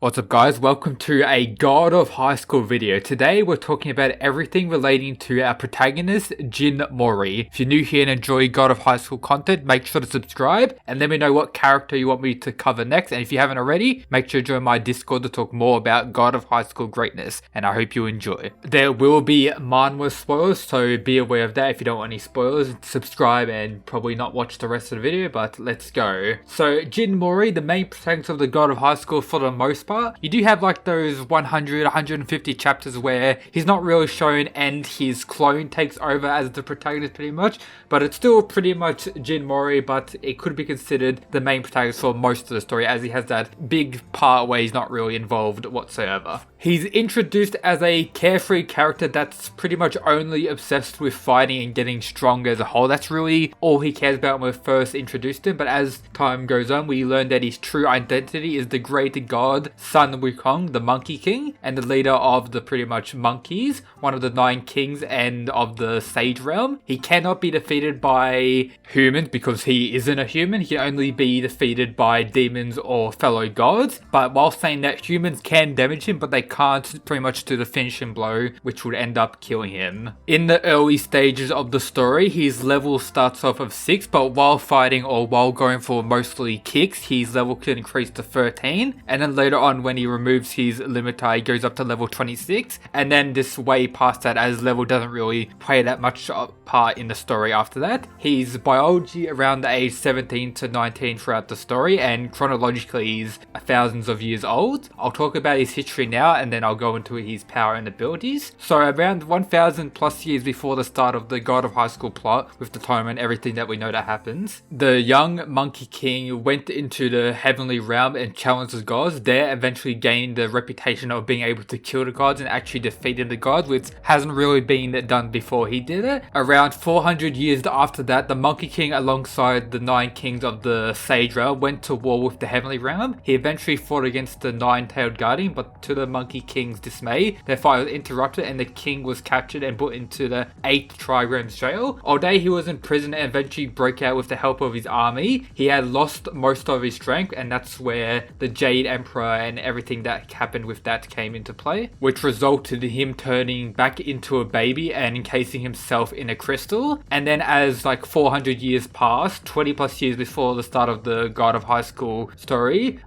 What's up guys, welcome to a God of High School video. Today we're talking about everything relating to our protagonist, Jin Mori. If you're new here and enjoy God of High School content, make sure to subscribe and let me know what character you want me to cover next. And if you haven't already, make sure to join my Discord to talk more about God of High School greatness. And I hope you enjoy. There will be manhwa spoilers, so be aware of that. If you don't want any spoilers, subscribe and probably not watch the rest of the video, but let's go. So Jin Mori, the main protagonist of the God of High School for the most part. You do have like those 100, 150 chapters where he's not really shown and his clone takes over as the protagonist pretty much, but it's still pretty much Jin Mori, but it could be considered the main protagonist for most of the story as he has that big part where he's not really involved whatsoever. He's introduced as a carefree character that's pretty much only obsessed with fighting and getting stronger as a whole. That's really all he cares about when we first introduced him, but as time goes on, we learn that his true identity is the great god Sun Wukong, the Monkey King, and the leader of the pretty much monkeys, one of the 9 kings and of the Sage Realm. He cannot be defeated by humans because he isn't a human. He can only be defeated by demons or fellow gods, but while saying that, humans can damage him, but they can't pretty much do the finishing blow, which would end up killing him. In the early stages of the story, his level starts off of 6, but while fighting or while going for mostly kicks, his level can increase to 13, and then later on when he removes his limiter, he goes up to level 26, and then this way past that as level doesn't really play that much part in the story after that. He's biology around the age 17 to 19 throughout the story, and chronologically he's thousands of years old. I'll talk about his history now and then I'll go into his power and abilities. So around 1000 plus years before the start of the God of High School plot, with the time and everything that we know that happens, the young Monkey King went into the heavenly realm and challenged the gods. There eventually gained the reputation of being able to kill the gods and actually defeated the gods, which hasn't really been done before he did it. Around 400 years after that, the Monkey King alongside the 9 kings of the Sage Realm went to war with the heavenly realm. He eventually fought against the 9-tailed guardian, but to the Monkey King's dismay, their fight was interrupted and the king was captured and put into the 8th Trigrams jail. Although he was in prison and eventually broke out with the help of his army, he had lost most of his strength, and that's where the Jade Emperor and everything that happened with that came into play, which resulted in him turning back into a baby and encasing himself in a crystal. And then as like 400 years passed, 20 plus years before the start of the God of High School story,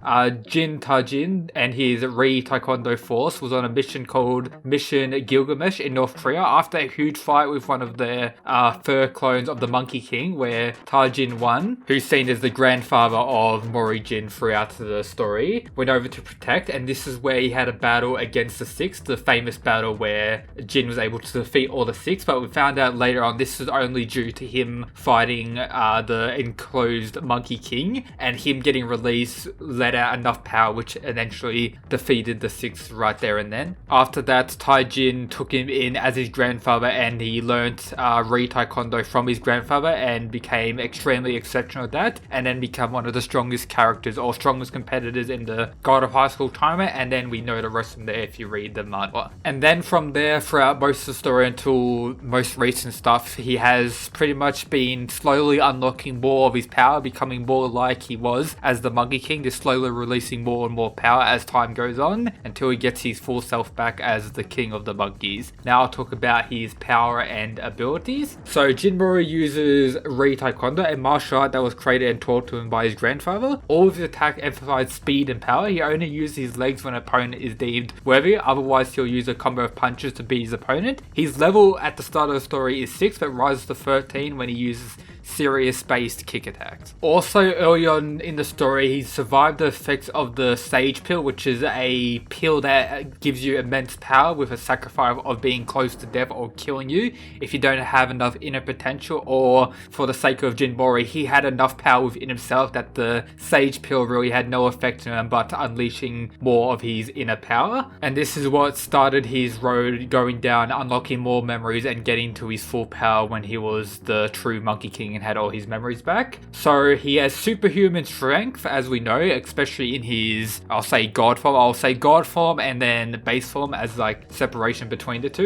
Jin Tajin and his Taekwondo force was on a mission called Mission Gilgamesh in North Korea after a huge fight with one of their fur clones of the Monkey King, where Tajin won, who's seen as the grandfather of Mori Jin throughout the story, went over to protect, and this is where he had a battle against the 6, the famous battle where Jin was able to defeat all the 6, but we found out later on this is only due to him fighting the enclosed Monkey King, and him getting released let out enough power which eventually defeated the 6 right there and then. After that, Taijin took him in as his grandfather and he learnt Taekwondo from his grandfather and became extremely exceptional at that, and then become one of the strongest characters or strongest competitors in the God of High School timer, and then we know the rest from there if you read the manhwa. And then from there throughout most of the story until most recent stuff, he has pretty much been slowly unlocking more of his power, becoming more like he was as the Monkey King, just slowly releasing more and more power as time goes on until he gets his full self back as the king of the monkeys. Now I'll talk about his power and abilities. So Jin Mori uses Taekwondo, a martial art that was created and taught to him by his grandfather. All of his attack emphasize speed and power. He only uses his legs when an opponent is deemed worthy, otherwise he'll use a combo of punches to beat his opponent. His level at the start of the story is 6, but rises to 13 when he uses serious-based kick attacks. Also, early on in the story, he survived the effects of the Sage Pill, which is a pill that gives you immense power with a sacrifice of being close to death or killing you if you don't have enough inner potential, or for the sake of Jin Mori, he had enough power within himself that the Sage Pill really had no effect on him but unleashing more of his inner power. And this is what started his road going down, unlocking more memories and getting to his full power when he was the true Monkey King fighting and had all his memories back. So he has superhuman strength, as we know, especially in his, I'll say god form and then base form as like separation between the two.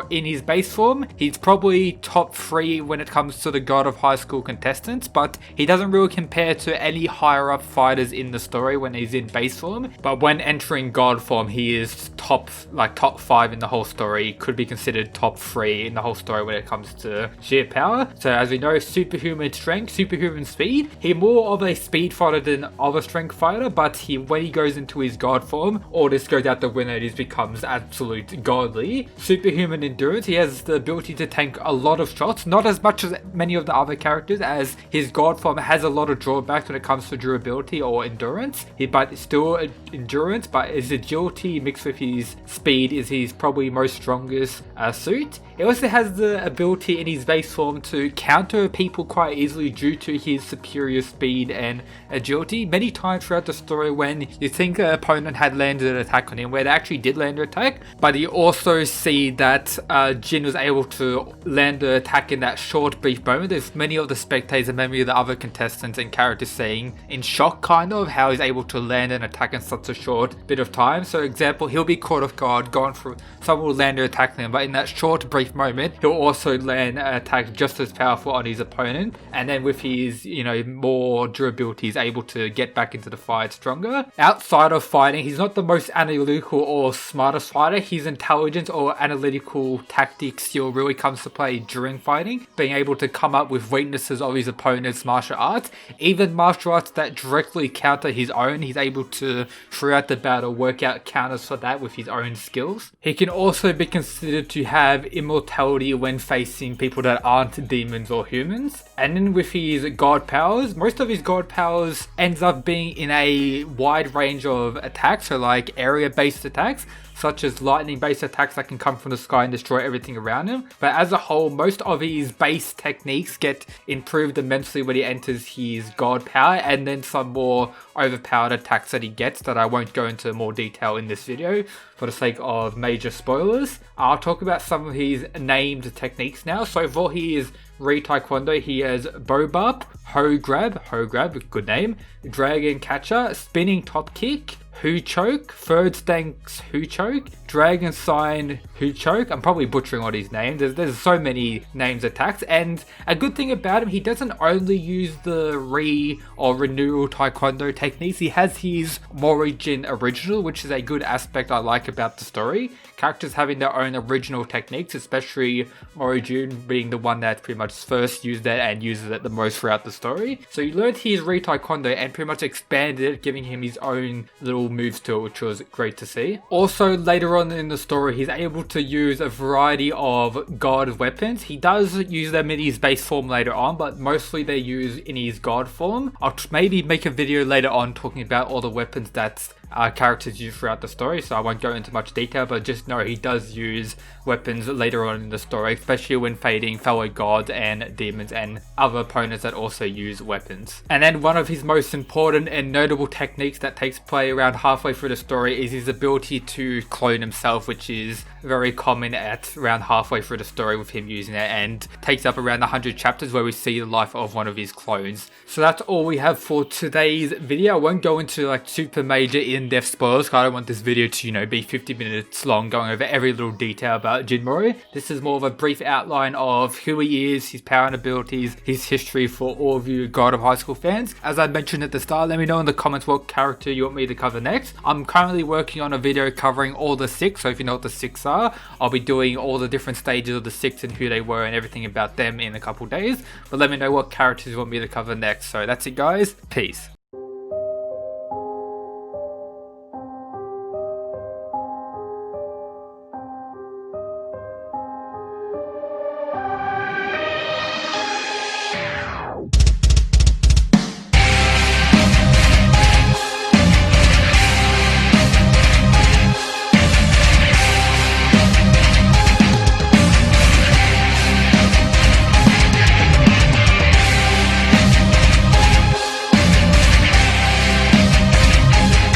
In his base form, he's probably top 3 when it comes to the God of High School contestants, but he doesn't really compare to any higher up fighters in the story when he's in base form. But when entering god form, he is top 5 in the whole story, could be considered top 3 in the whole story when it comes to sheer power. So as we know, superhuman strength, superhuman speed. He's more of a speed fighter than of a strength fighter, but when he goes into his god form, all this goes out the window and he becomes absolute godly. Superhuman endurance. He has the ability to tank a lot of shots, not as much as many of the other characters, as his god form has a lot of drawbacks when it comes to durability or endurance. But still endurance, but his agility mixed with his speed is his probably most strongest suit. He also has the ability in his base form to counter people quite easily due to his superior speed and agility. Many times throughout the story when you think an opponent had landed an attack on him, where they actually did land an attack, but you also see that Jin was able to land the attack in that short brief moment. There's many of the spectators and many of the other contestants and characters saying in shock kind of how he's able to land an attack in such a short bit of time. So example, he'll be caught off guard, gone through, someone will land an attack on him, but in that short brief moment, he'll also land an attack just as powerful on his opponent. And then with his, more durability, he's able to get back into the fight stronger. Outside of fighting, he's not the most analytical or smartest fighter. His intelligence or analytical tactics skill really comes to play during fighting, being able to come up with weaknesses of his opponent's martial arts. Even martial arts that directly counter his own, he's able to, throughout the battle, work out counters for that with his own skills. He can also be considered to have immortality when facing people that aren't demons or humans. And then with his god powers, most of his god powers ends up being in a wide range of attacks, so like area based attacks, such as lightning-based attacks that can come from the sky and destroy everything around him. But as a whole, most of his base techniques get improved immensely when he enters his god power, and then some more overpowered attacks that he gets that I won't go into more detail in this video for the sake of major spoilers. I'll talk about some of his named techniques now. So for his Taekwondo, he has Bow Bop, Ho Grab, good name, Dragon Catcher, Spinning Top Kick, Hu Choke, Third Stance Hu Choke, Dragon Sign Hu Choke. I'm probably butchering all these names. There's so many names attacks, and a good thing about him, he doesn't only use the renewal Taekwondo techniques. He has his Mori Jin original, which is a good aspect I like about the story. Characters having their own original techniques, especially Mori Jin being the one that pretty much first used that and uses it the most throughout the story. So you learned his Taekwondo and pretty much expanded it, giving him his own little moves to it, which was great to see. Also, later on in the story, he's able to use a variety of god weapons. He does use them in his base form later on, but mostly they use in his god form. I'll maybe make a video later on talking about all the weapons that characters use throughout the story, so I won't go into much detail, but just know he does use weapons later on in the story, especially when fighting fellow gods and demons and other opponents that also use weapons. And then one of his most important and notable techniques that takes place around halfway through the story is his ability to clone himself, which is very common at around halfway through the story with him using it, and takes up around 100 chapters where we see the life of one of his clones. So that's all we have for today's video. I won't go into like super major in-depth spoilers, because I don't want this video to, be 50 minutes long going over every little detail about Jin Mori. This is more of a brief outline of who he is, his power and abilities, his history for all of you God of High School fans. As I mentioned at the start, let me know in the comments what character you want me to cover next. I'm currently working on a video covering all the 6, so if you know what the 6 are, I'll be doing all the different stages of the 6 and who they were and everything about them in a couple days. But let me know what characters you want me to cover next. So that's it guys, peace.